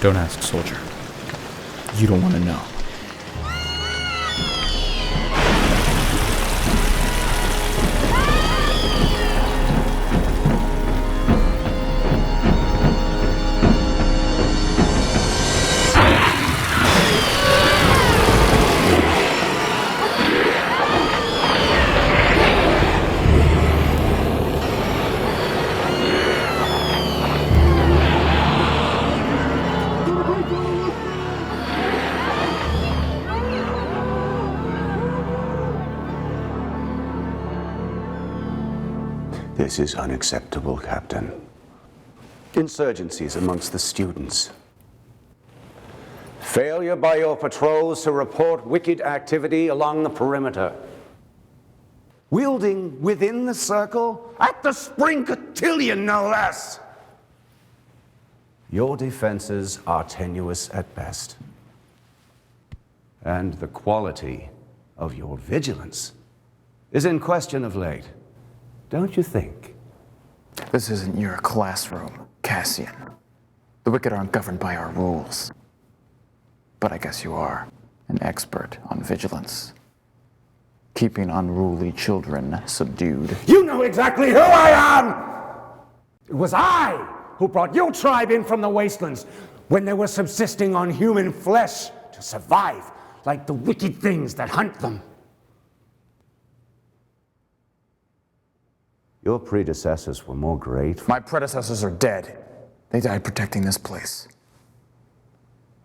Don't ask, soldier. You don't want to know. This is unacceptable, Captain. Insurgencies amongst the students. Failure by your patrols to report wicked activity along the perimeter. Wielding within the circle, at the spring cotillion, no less. Your defenses are tenuous at best. And the quality of your vigilance is in question of late. Don't you think? This isn't your classroom, Cassian. The wicked aren't governed by our rules. But I guess you are an expert on vigilance. Keeping unruly children subdued. You know exactly who I am! It was I who brought your tribe in from the wastelands when they were subsisting on human flesh to survive, like the wicked things that hunt them. Your predecessors were more great. My predecessors are dead. They died protecting this place.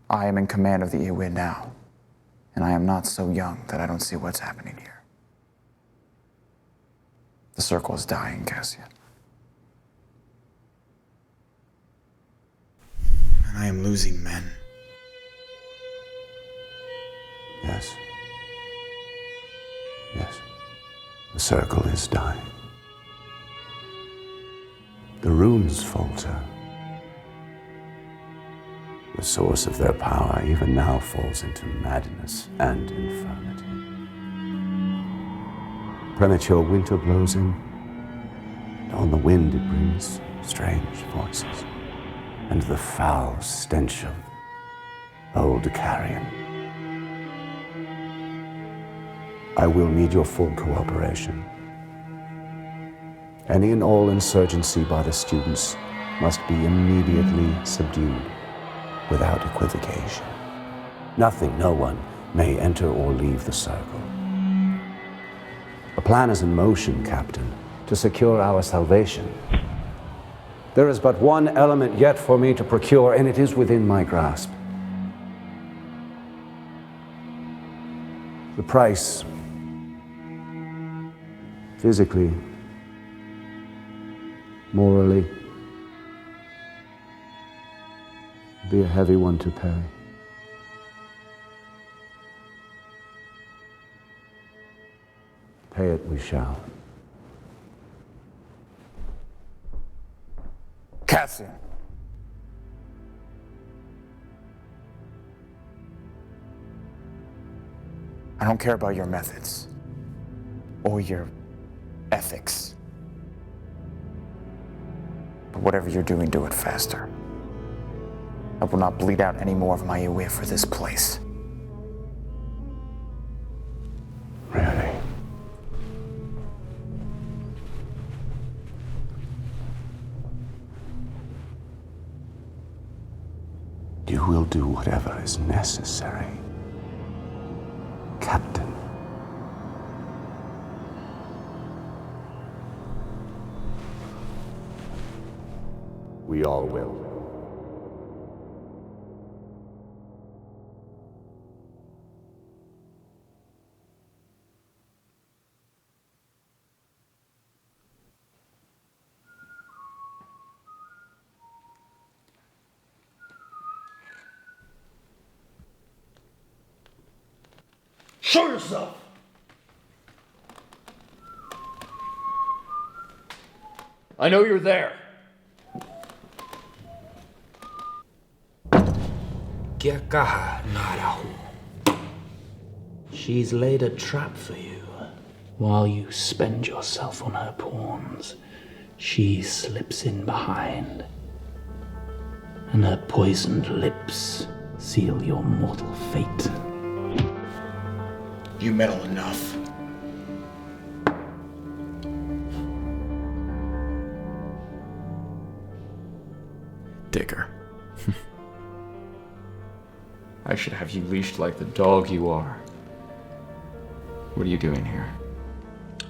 I am in command of the Iwe now, and I am not so young that I don't see what's happening here. The circle is dying, Cassian. And I am losing men. Yes. Yes. The circle is dying. The runes falter. The source of their power even now falls into madness and infirmity. Premature winter blows in, and on the wind it brings strange voices, and the foul stench of old carrion. I will need your full cooperation. Any and all insurgency by the students must be immediately subdued without equivocation. Nothing, no one may enter or leave the circle. A plan is in motion, Captain, to secure our salvation. There is but one element yet for me to procure, and it is within my grasp. The price, physically, morally, be a heavy one to pay. Pay it we shall. Cassian. I don't care about your methods or your ethics. But whatever you're doing, do it faster. I will not bleed out any more of my Iwe for this place. Really? You will do whatever is necessary, Captain. We all will. Show yourself! I know you're there. Gyakaha Narahu. She's laid a trap for you. While you spend yourself on her pawns, she slips in behind and her poisoned lips seal your mortal fate. You meddle enough. Digger. I should have you leashed like the dog you are. What are you doing here?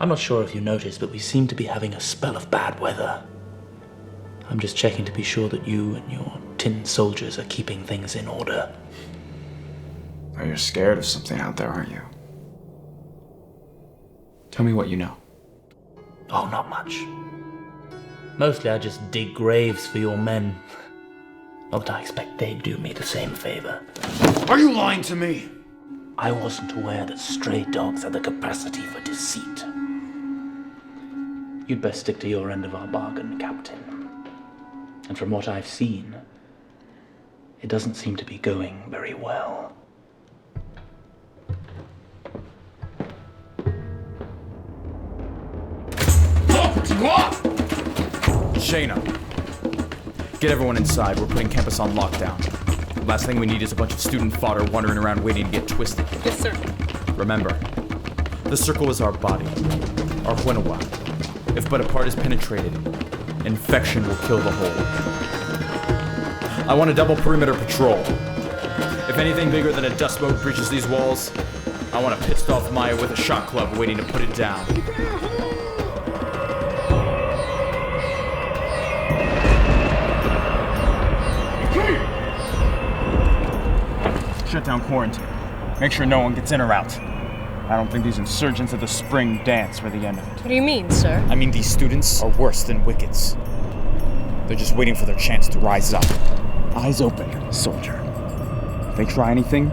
I'm not sure if you noticed, but we seem to be having a spell of bad weather. I'm just checking to be sure that you and your tin soldiers are keeping things in order. Oh, you're scared of something out there, aren't you? Tell me what you know. Oh, not much. Mostly I just dig graves for your men. Not that I expect they'd do me the same favor. Are you lying to me? I wasn't aware that stray dogs had the capacity for deceit. You'd best stick to your end of our bargain, Captain. And from what I've seen, it doesn't seem to be going very well. Shayna, get everyone inside. We're putting campus on lockdown. Last thing we need is a bunch of student fodder wandering around waiting to get twisted. Yes, sir. Remember, the circle is our body, our Huinawa. If but a part is penetrated, infection will kill the whole. I want a double perimeter patrol. If anything bigger than a dust mote breaches these walls, I want a pissed off Maya with a shot club waiting to put it down. Shut down quarantine. Make sure no one gets in or out. I don't think these insurgents at the spring dance were the end of it. What do you mean, sir? I mean, these students are worse than wickets. They're just waiting for their chance to rise up. Eyes open, soldier. If they try anything,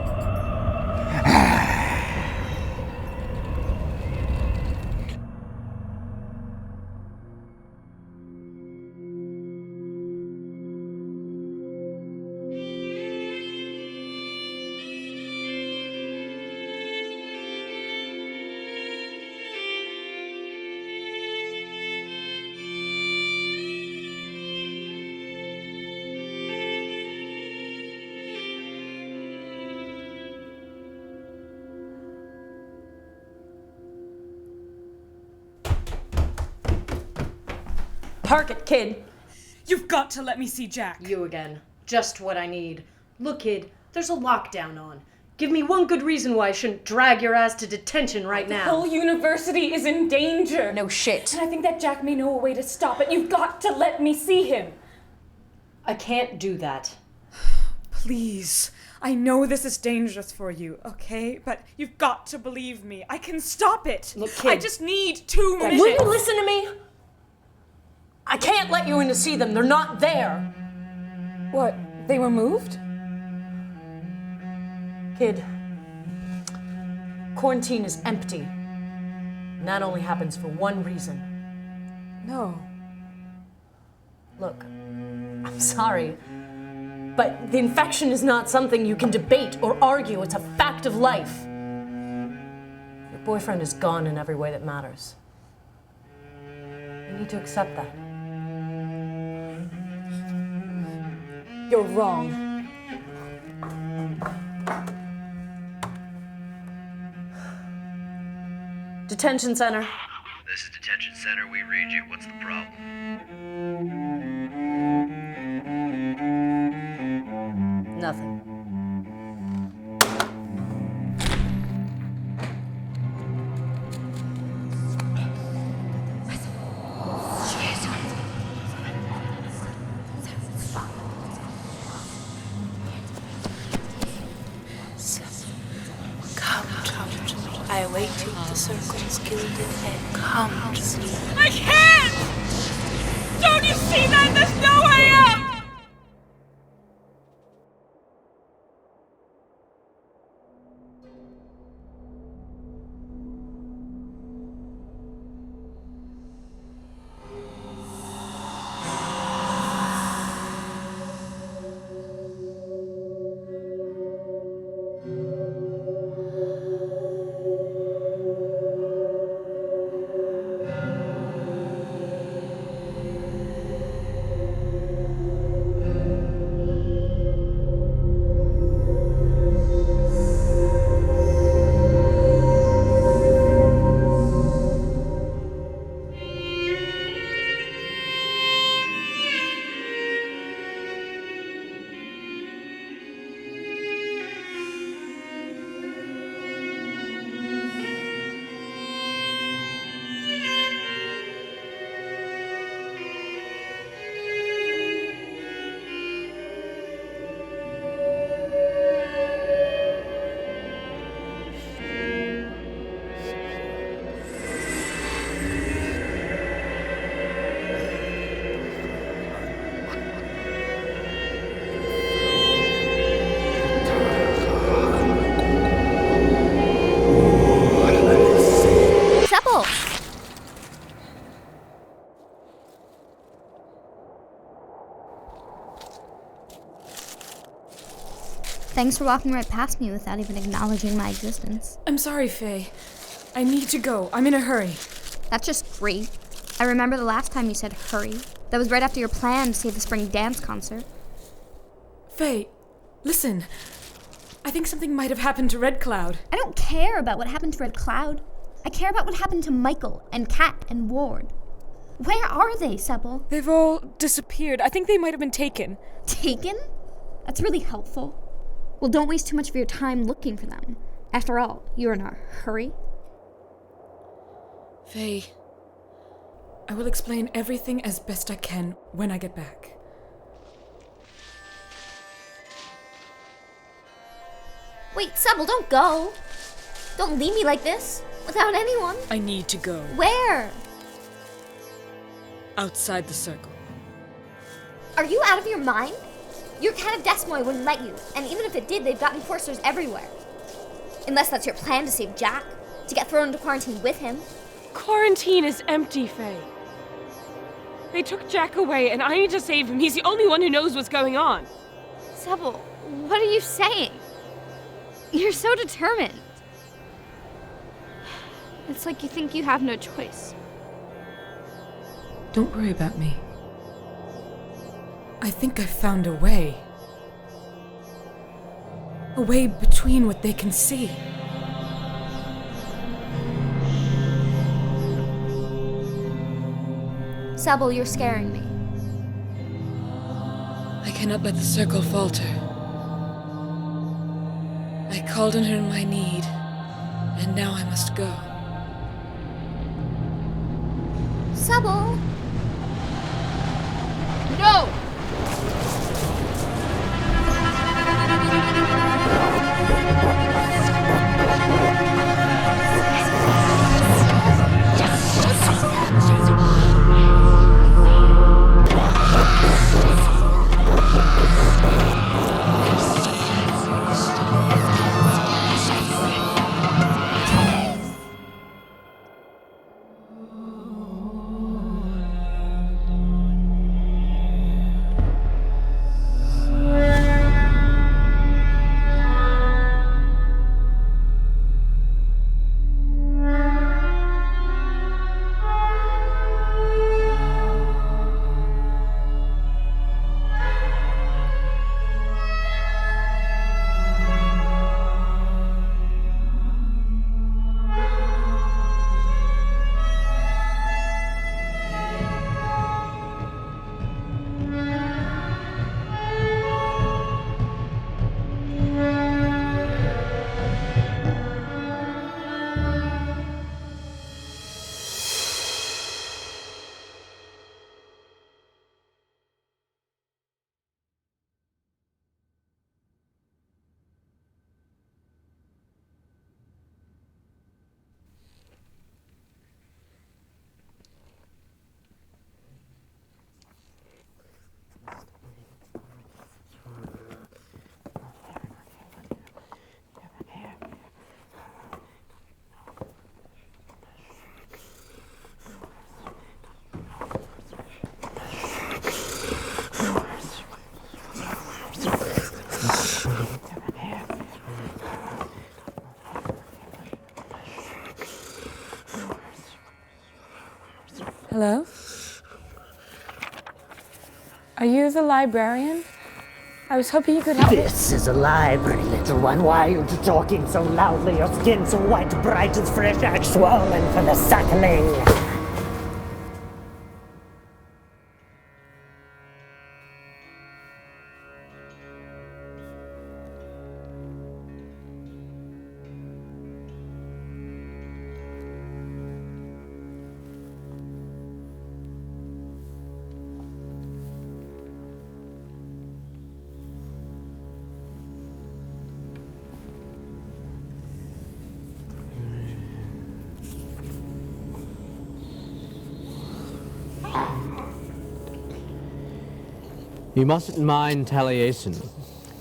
Park it, kid. You've got to let me see Jack. You again. Just what I need. Look, kid, there's a lockdown on. Give me one good reason why I shouldn't drag your ass to detention right The now. whole university is in danger. No shit. And I think that Jack may know a way to stop it. You've got to let me see him. I can't do that. Please. I know this is dangerous for you, okay? But you've got to believe me. I can stop it. Look, kid. I just need 2 minutes. Will you listen to me? I can't let you in to see them. They're not there. What? They were moved? Kid, quarantine is empty. And that only happens for one reason. No. Look, I'm sorry, but the infection is not something you can debate or argue. It's a fact of life. Your boyfriend is gone in every way that matters. You need to accept that. You're wrong. Detention center. This is detention center. We read you. What's the problem? Nothing. I await you at the circle's gilded head. Come to me. I can't! Don't you see that? There's no way out! Thanks for walking right past me without even acknowledging my existence. I'm sorry, Faye. I need to go. I'm in a hurry. That's just great. I remember the last time you said hurry. That was right after your plan to save the spring dance concert. Faye, listen. I think something might have happened to Red Cloud. I don't care about what happened to Red Cloud. I care about what happened to Michael and Kat and Ward. Where are they, Sebel? They've all disappeared. I think they might have been taken. Taken? That's really helpful. Well, don't waste too much of your time looking for them. After all, you're in a hurry. Faye, I will explain everything as best I can when I get back. Wait, Sebel, don't go. Don't leave me like this, without anyone. I need to go. Where? Outside the circle. Are you out of your mind? Your Cat of Desmoy wouldn't let you, and even if it did, they've got enforcers everywhere. Unless that's your plan to save Jack, to get thrown into quarantine with him. Quarantine is empty, Faye. They took Jack away, and I need to save him. He's the only one who knows what's going on. Sebel, what are you saying? You're so determined. It's like you think you have no choice. Don't worry about me. I think I've found a way. A way between what they can see. Sebel, you're scaring me. I cannot let the circle falter. I called on her in my need, and now I must go. Sebel! No! Hello? Are you the librarian? I was hoping you could help me. This is a library, little one. Why are you talking so loudly? Your skin so white, bright as fresh ash, swollen for the suckling. You mustn't mind Taliesin.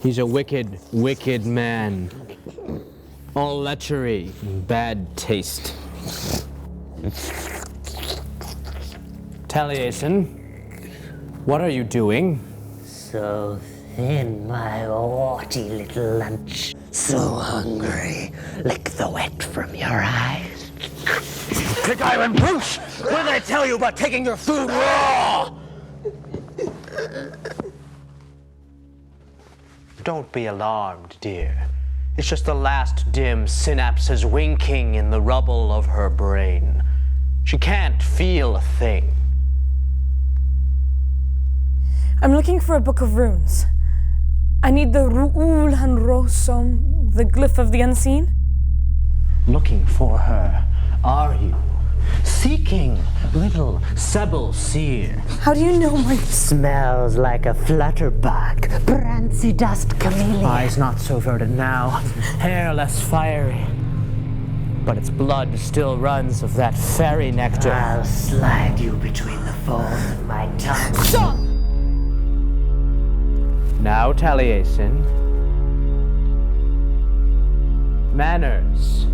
He's a wicked, wicked man. All lechery and bad taste. Taliesin, what are you doing? So in my hearty little lunch. So hungry. Lick the wet from your eyes. Kick Iron Bruce! What did I tell you about taking your food raw? Don't be alarmed, dear. It's just the last dim synapses winking in the rubble of her brain. She can't feel a thing. I'm looking for a book of runes. I need the Ru'ul Hanrosom, the glyph of the unseen. Looking for her, are you? Seeking little Sebel Seer. How do you know my... Smells like a flutterbuck, prancy dust chameleon. Eyes not so verdant now, hair less fiery. But its blood still runs of that fairy nectar. I'll slide you between the folds of my tongue. Stop! Now, Taliesin. Manners.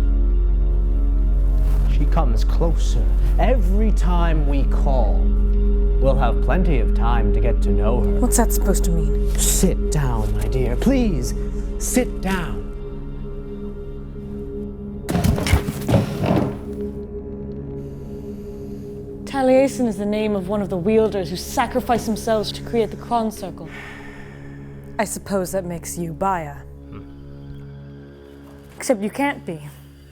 She comes closer every time we call. We'll have plenty of time to get to know her. What's that supposed to mean? Sit down, my dear. Please, sit down. Taliesin is the name of one of the wielders who sacrificed themselves to create the Kron Circle. I suppose that makes you Baya. Except you can't be.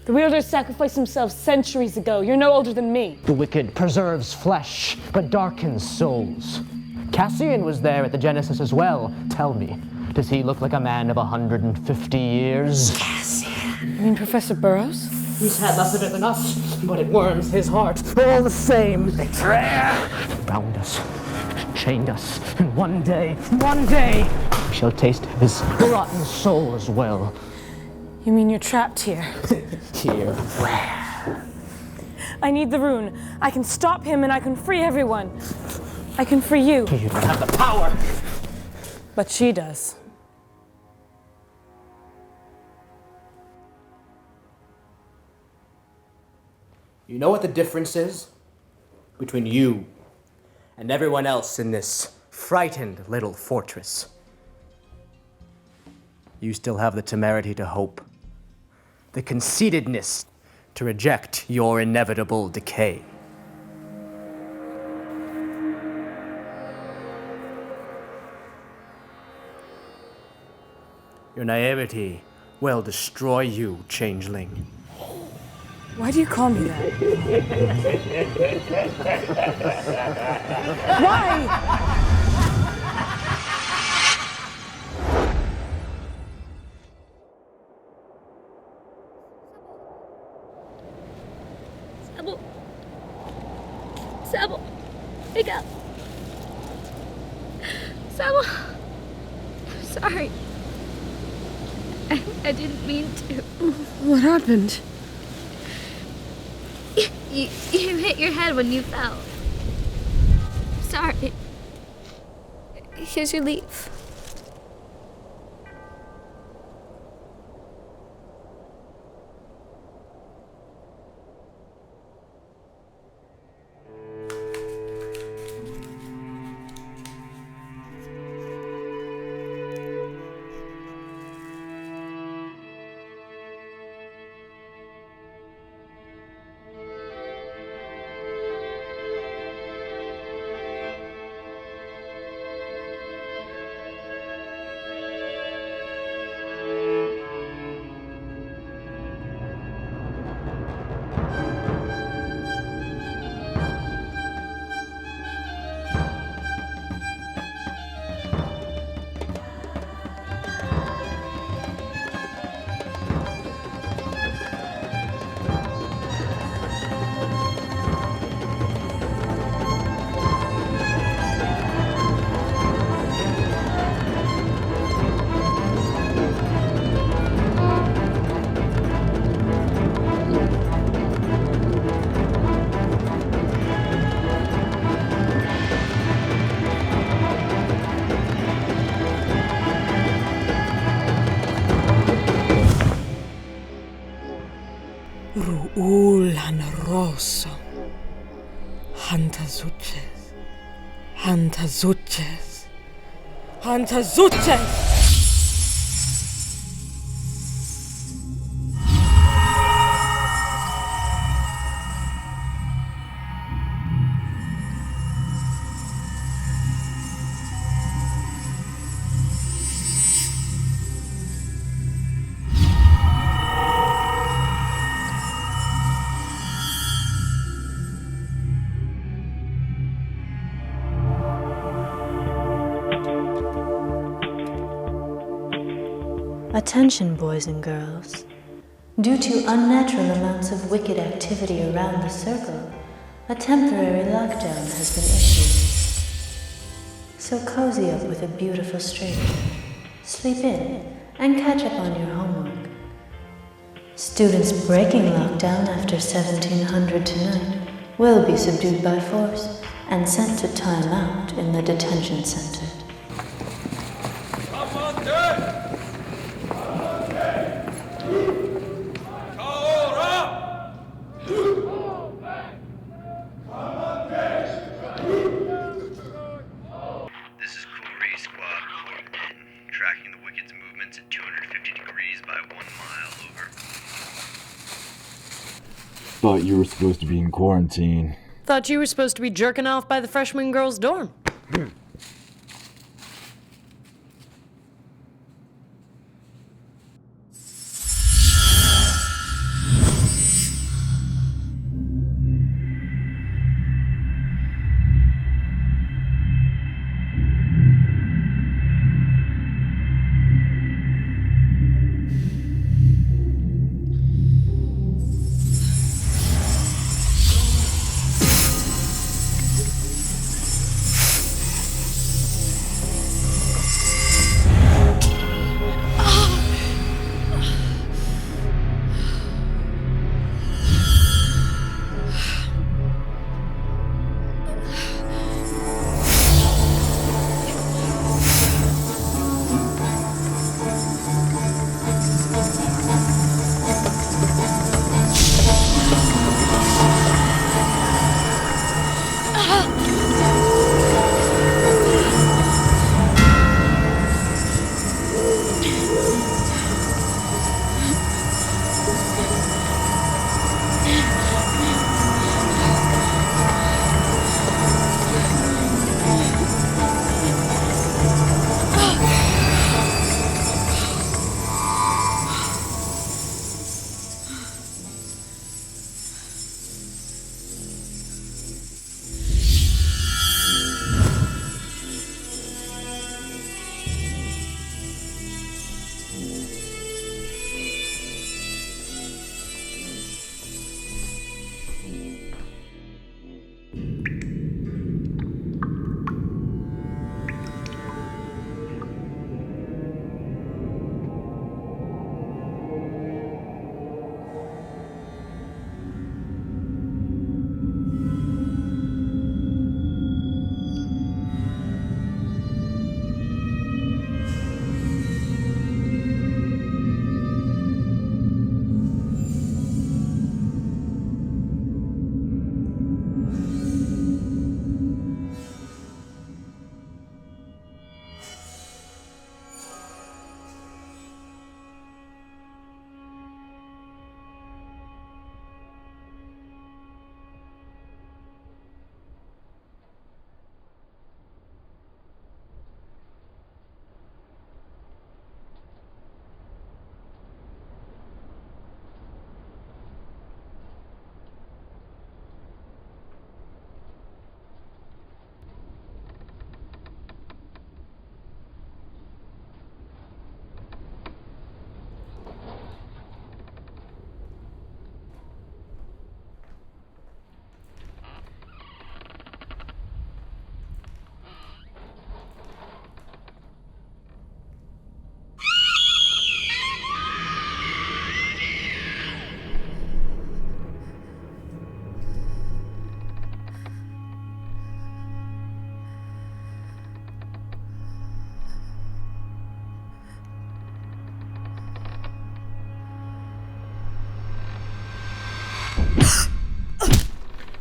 The wielders sacrificed themselves centuries ago. You're no older than me. The wicked preserves flesh, but darkens souls. Cassian was there at the Genesis as well. Tell me, does he look like a man of 150 years? You mean Professor Burroughs? He's had less of it than us, but it warms his heart all the same. Betrayer! Bound us, chained us, and one day, we shall taste his rotten soul as well. You mean you're trapped here? Here. Where? I need the rune. I can stop him and I can free everyone. I can free you. You don't have the power. But she does. You know what the difference is between you and everyone else in this frightened little fortress? You still have the temerity to hope, the conceitedness to reject your inevitable decay. Your naivety will destroy you, changeling. Why do you call me that? Why? Sebel, wake up. Sebel, I'm sorry. I didn't mean to. What happened? You hit your head when you fell. Sorry. Here's your leave. Ru'ul rosso. Hantazuches. Hantazute! Attention, boys and girls. Due to unnatural amounts of wicked activity around the circle, a temporary lockdown has been issued. So cozy up with a beautiful stream, sleep in, and catch up on your homework. Students breaking lockdown after 1700 tonight will be subdued by force and sent to time out in the detention center. This is Cool Squad reporting in. Tracking the Wicked's movements at 250 degrees by 1 mile, over. Thought you were supposed to be in quarantine. Thought you were supposed to be jerking off by the freshman girls' dorm.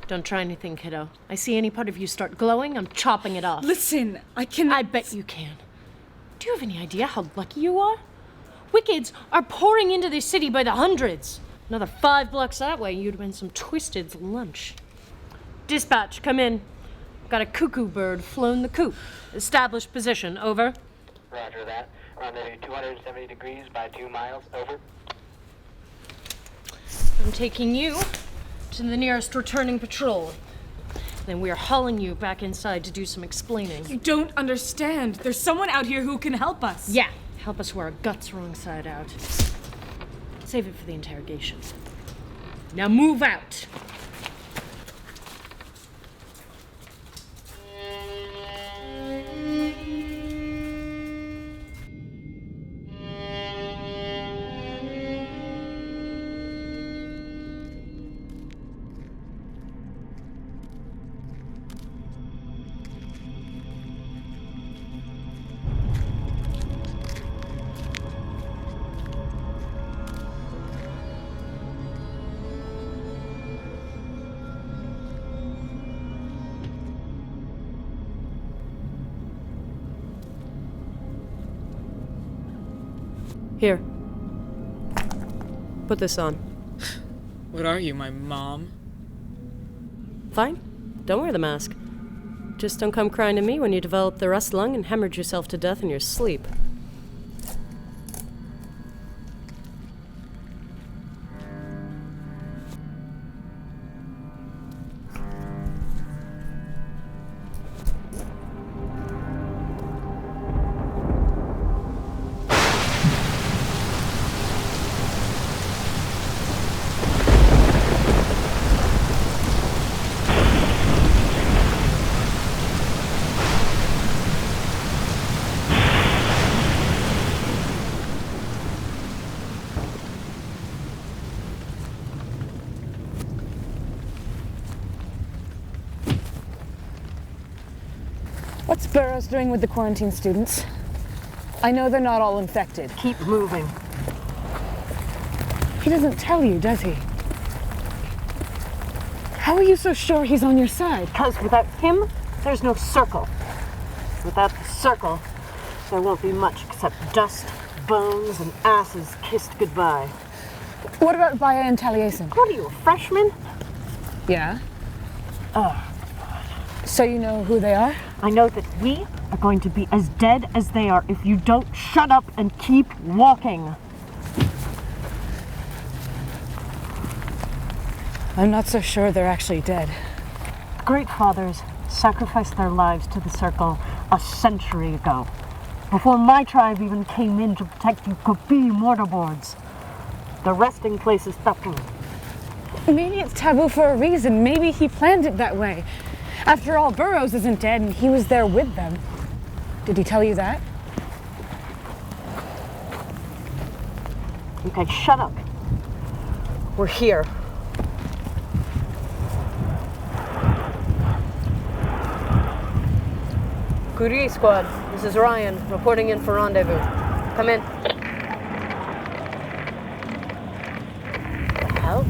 Don't try anything, kiddo. I see any part of you start glowing, I'm chopping it off. Listen, I bet you can. Do you have any idea how lucky you are? Wickeds are pouring into this city by the hundreds. Another 5 blocks that way, you'd win some Twisted's lunch. Dispatch, come in. Got a cuckoo bird flown the coop. Established position, over. Roger that. Rendezvous 270 degrees by 2 miles, over. I'm taking you to the nearest returning patrol. Then we are hauling you back inside to do some explaining. You don't understand. There's someone out here who can help us. Yeah, help us wear our guts wrong side out. Save it for the interrogation. Now move out. Here. Put this on. What are you, my mom? Fine. Don't wear the mask. Just don't come crying to me when you develop the rust lung and hemorrhage yourself to death in your sleep. What's Burroughs doing with the quarantine students? I know they're not all infected. Keep moving. He doesn't tell you, does he? How are you so sure he's on your side? Because without him, there's no circle. Without the circle, there won't be much except dust, bones, and asses kissed goodbye. What about Baya and Taliesin? What are you, a freshman? Yeah? So you know who they are? I know that we are going to be as dead as they are if you don't shut up and keep walking. I'm not so sure they're actually dead. The Great Fathers sacrificed their lives to the Circle a century ago, before my tribe even came in to protect you Kopi mortarboards. The resting place is tapu. Maybe it's taboo for a reason. Maybe he planned it that way. After all, Burroughs isn't dead and he was there with them. Did he tell you that? Okay, shut up. We're here. Kuri Squad, this is Ryan, reporting in for rendezvous. Come in. The hell?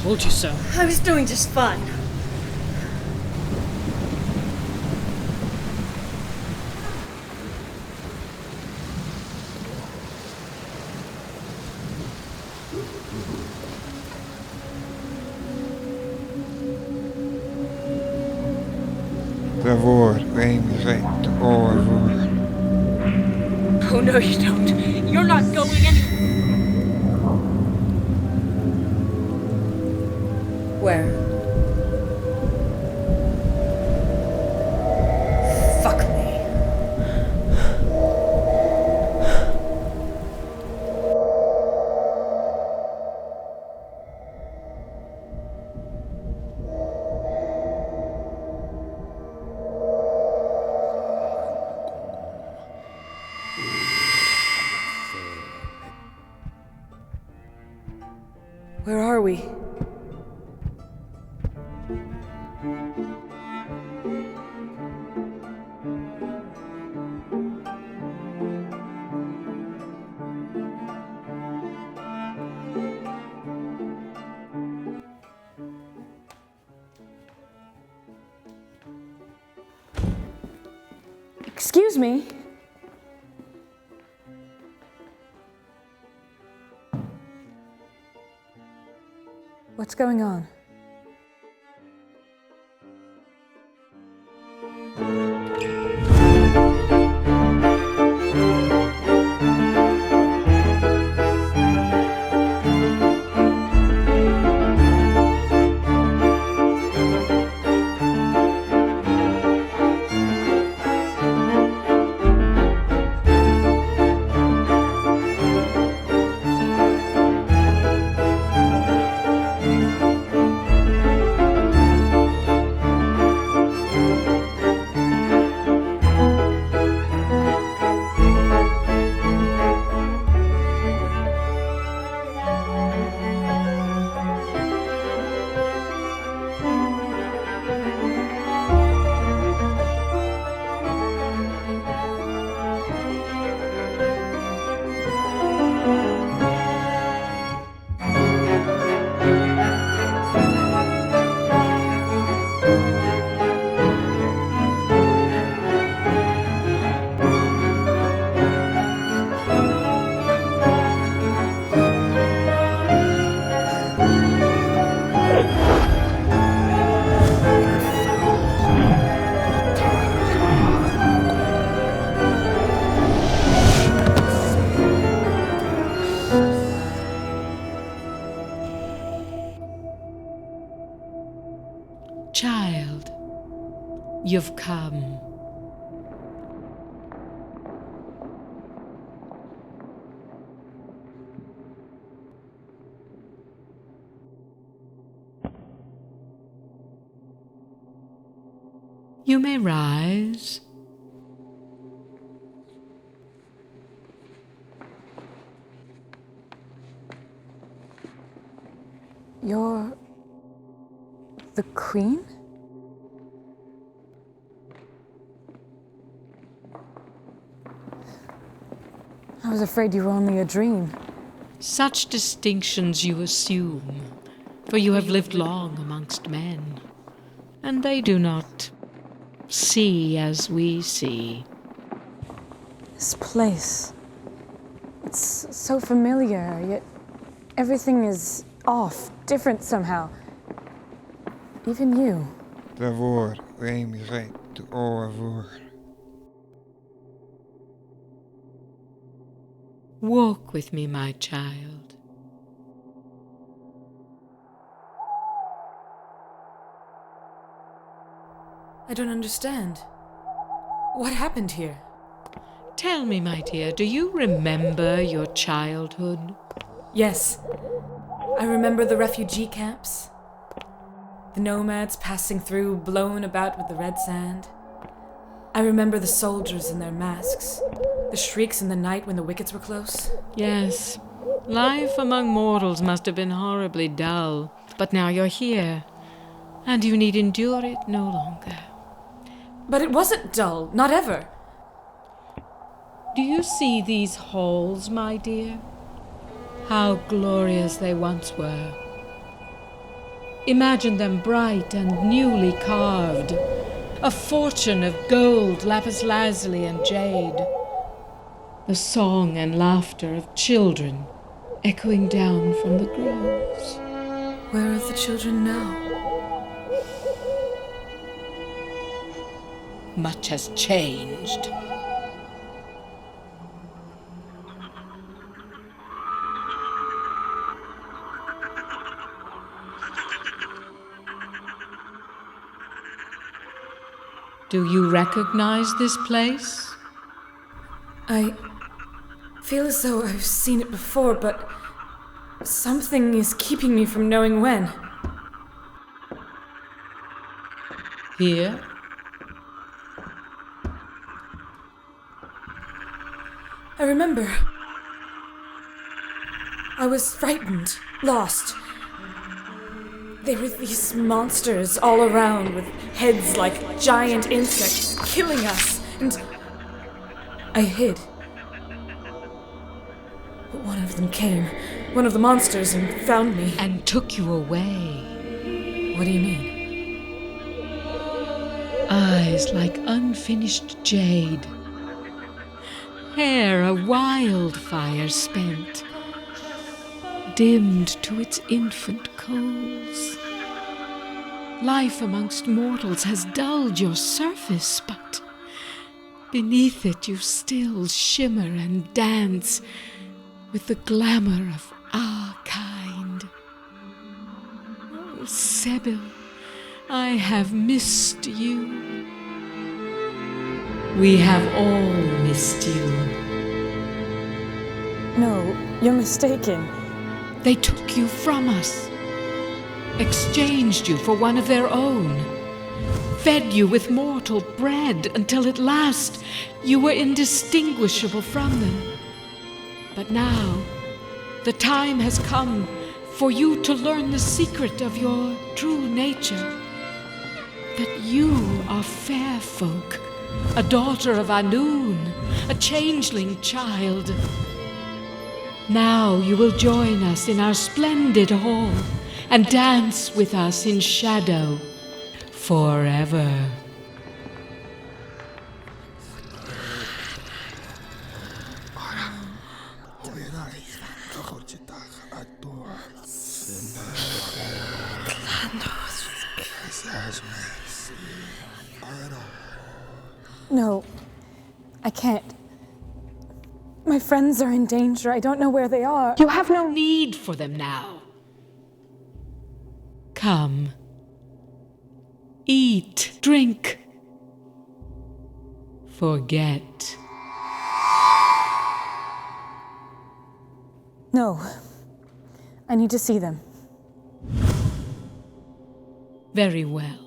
told you so. I was doing just fine. Daarvoor recht over. Oh no, you don't. You're not going anywhere. Where? Fuck me. Where are we? Excuse me? What's going on? Child, you've come. You may rise. You're the Queen? I was afraid you were only a dream. Such distinctions you assume, for you have lived long amongst men, and they do not see as we see. This place. It's so familiar, yet everything is off, different somehow. Even you. Daarvoor recht over. Walk with me, my child. I don't understand. What happened here? Tell me, my dear, do you remember your childhood? Yes. I remember the refugee camps. The nomads passing through, blown about with the red sand. I remember the soldiers in their masks. The shrieks in the night when the wickets were close. Yes. Life among mortals must have been horribly dull. But now you're here, and you need endure it no longer. But it wasn't dull, not ever. Do you see these halls, my dear? How glorious they once were. Imagine them bright and newly carved. A fortune of gold, lapis lazuli, and jade. The song and laughter of children echoing down from the groves. Where are the children now? Much has changed. Do you recognize this place? I feel as though I've seen it before, but something is keeping me from knowing when. Here? I remember. I was frightened, lost. There were these monsters all around with heads like giant insects killing us, and I hid. But one of them came, one of the monsters, and found me. And took you away. What do you mean? Eyes like unfinished jade. Hair a wildfire spent, dimmed to its infant coals. Life amongst mortals has dulled your surface, but beneath it you still shimmer and dance with the glamour of our kind. Oh, Sybil, I have missed you. We have all missed you. No, you're mistaken. They took you from us, exchanged you for one of their own, fed you with mortal bread until at last you were indistinguishable from them. But now, the time has come for you to learn the secret of your true nature, that you are fair folk, a daughter of Anun, a changeling child. Now you will join us in our splendid hall and dance with us in shadow forever. No, I can't. My friends are in danger. I don't know where they are. You have no need for them now. Come. Eat, drink. Forget. No. I need to see them. Very well.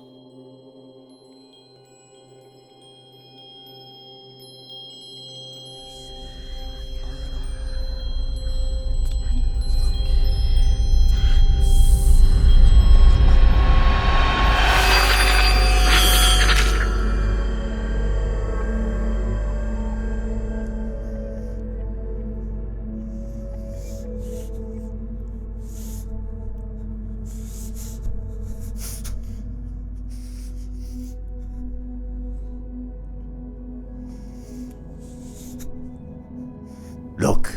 Look.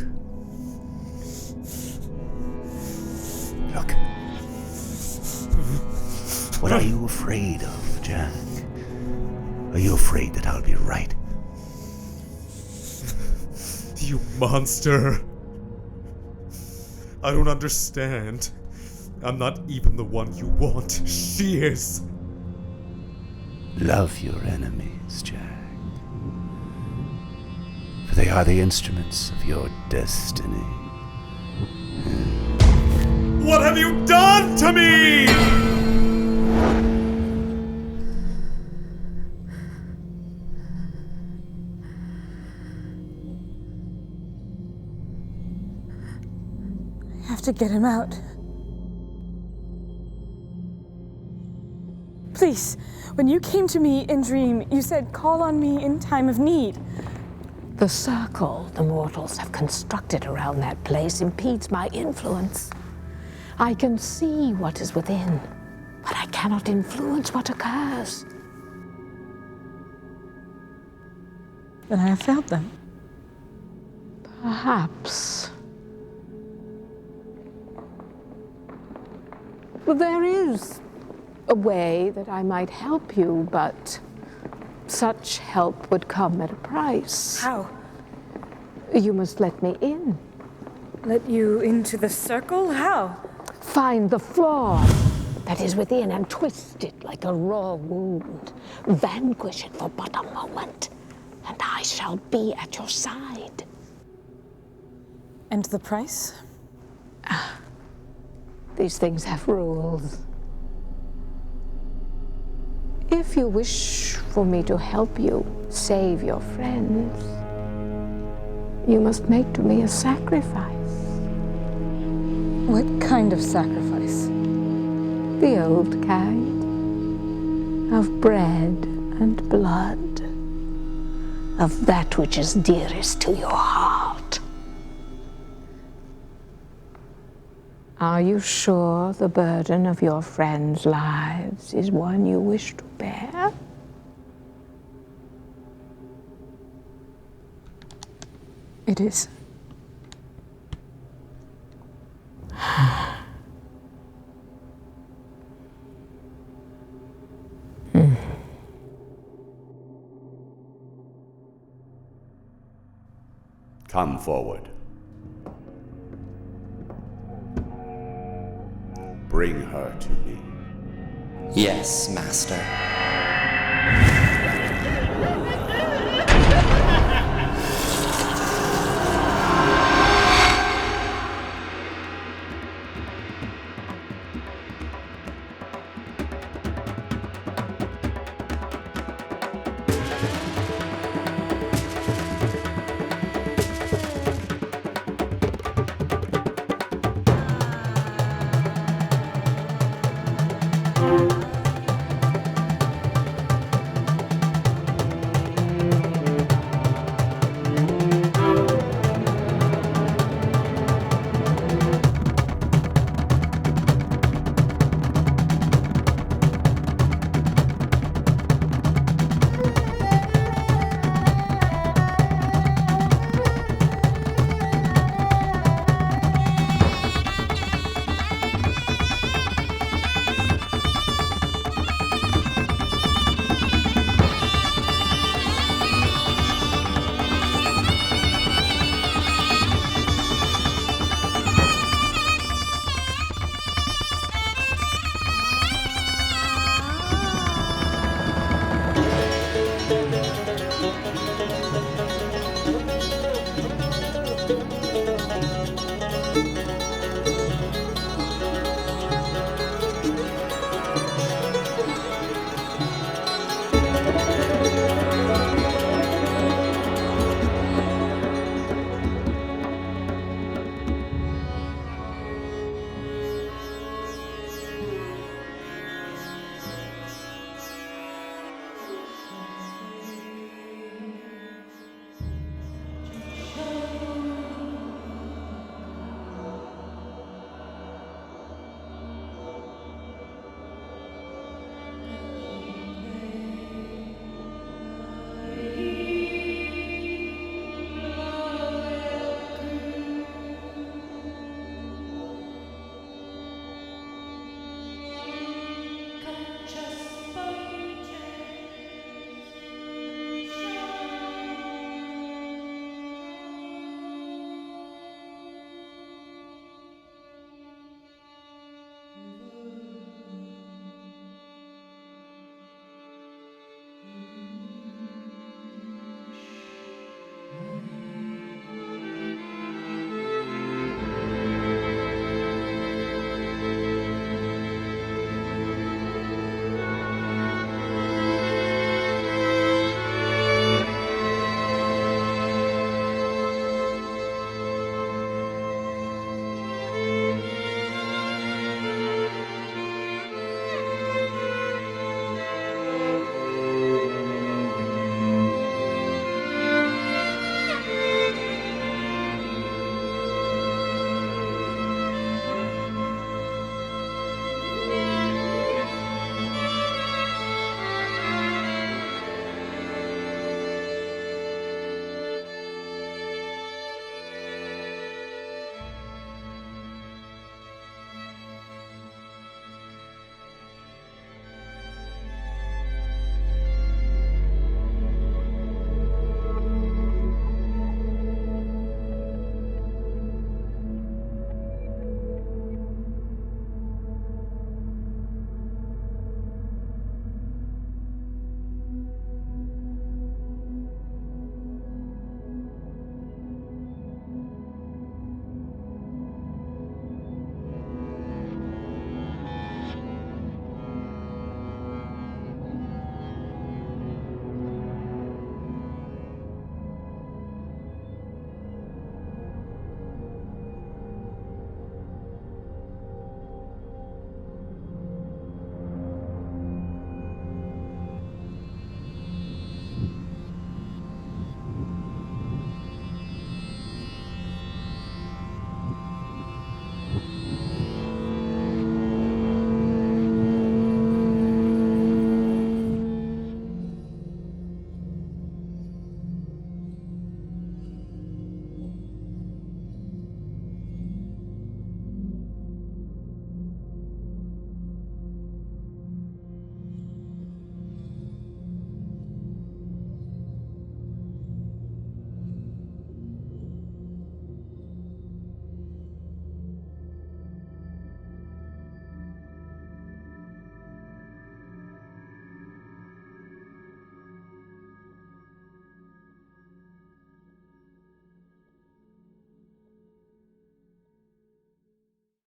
Look. What are you afraid of, Jack? Are you afraid that I'll be right? You monster! I don't understand. I'm not even the one you want. She is. Love your enemies, Jack. For they are the instruments of your destiny. What have you done to me? I have to get him out. Please, when you came to me in dream, you said, call on me in time of need. The circle the mortals have constructed around that place impedes my influence. I can see what is within, but I cannot influence what occurs. Then I have failed them. Perhaps. Well, there is a way that I might help you, but such help would come at a price. How? You must let me in. Let you into the circle? How? Find the flaw that is within and twist it like a raw wound. Vanquish it for but a moment, and I shall be at your side. And the price? These things have rules. If you wish for me to help you save your friends, you must make to me a sacrifice. What kind of sacrifice? The old kind. Of bread and blood. Of that which is dearest to your heart. Are you sure the burden of your friends' lives is one you wish to bear? It is. Come forward. Bring her to me. Yes, Master.